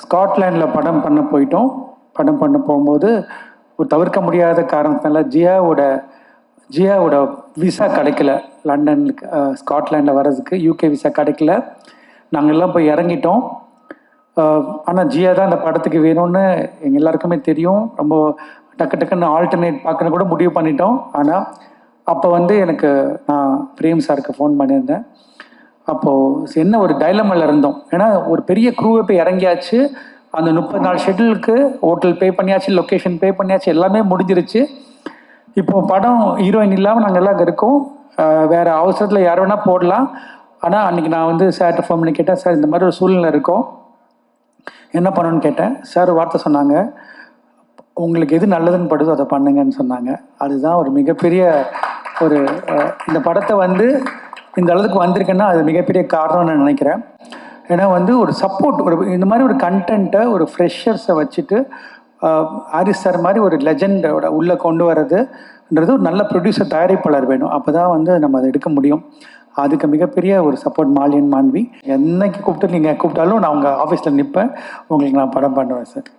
ஸ்காட்லாண்டில் படம் பண்ண போயிட்டோம். படம் பண்ண போகும்போது ஒரு தவிர்க்க முடியாத காரணத்தினால ஜியாவோட விசா கிடைக்கல. லண்டனுக்கு ஸ்காட்லாண்டில் வர்றதுக்கு யூகே விசா கிடைக்கல. நாங்கள் எல்லாம் போய் இறங்கிட்டோம். ஆனால் ஜியா தான் அந்த படத்துக்கு வேணும்னு எங்கள் எல்லாருக்குமே தெரியும். ரொம்ப டக்குன்னு ஆல்டர்னேட் பார்க்கணும் கூட முடிவு பண்ணிட்டோம். ஆனால் அப்போ எனக்கு நான் பிரேம் சாருக்கு ஃபோன் பண்ணியிருந்தேன். அப்போது என்ன ஒரு டைலமில் இருந்தோம். ஏன்னா ஒரு பெரிய க்ரூவை போய் இறங்கியாச்சு. அந்த 30 நாள் ஷெட்யூலுக்கு ஹோட்டல் பே பண்ணியாச்சு, லொக்கேஷன் பே பண்ணியாச்சு, எல்லாமே முடிஞ்சிருச்சு. இப்போ படம் ஹீரோயின் இல்லாமல் நாங்கள் எல்லாம் அங்கே இருக்கோம். வேறு அவசரத்தில் யார் வேணால் போடலாம். ஆனால் அன்றைக்கி நான் சார்கிட்ட ஃபோன் பண்ணி கேட்டேன், சார் இந்த மாதிரி ஒரு சூழ்நிலை இருக்கோம், என்ன பண்ணணும்னு கேட்டேன். சார் வார்த்தை சொன்னாங்க, உங்களுக்கு எது நல்லதுன்னு படுதோ அதை பண்ணுங்கன்னு சொன்னாங்க. அதுதான் ஒரு மிகப்பெரிய ஒரு இந்த படத்தை இந்த அளவுக்கு வந்திருக்குன்னா அது மிகப்பெரிய காரணம்னு நான் நினைக்கிறேன். ஏன்னா ஒரு சப்போர்ட், இந்த மாதிரி ஒரு கண்டென்ட்டை ஒரு ஃப்ரெஷர்ஸை வச்சுட்டு ஹாரிஸ் சார் மாதிரி ஒரு லெஜண்டோட உள்ளே கொண்டு வர்றதுன்றது ஒரு நல்ல ப்ரொடியூசர், தயாரிப்பாளர் வேணும். அப்போ தான் நம்ம அதை எடுக்க முடியும். அதுக்கு மிகப்பெரிய ஒரு சப்போர்ட் மாலியன் மாண்வி. என்னைக்கு நீங்கள் கூப்பிட்டாலும் நான் உங்கள் ஆஃபீஸில் நிற்பேன். உங்களுக்கு நான் படம் பண்ணுவேன் சார்.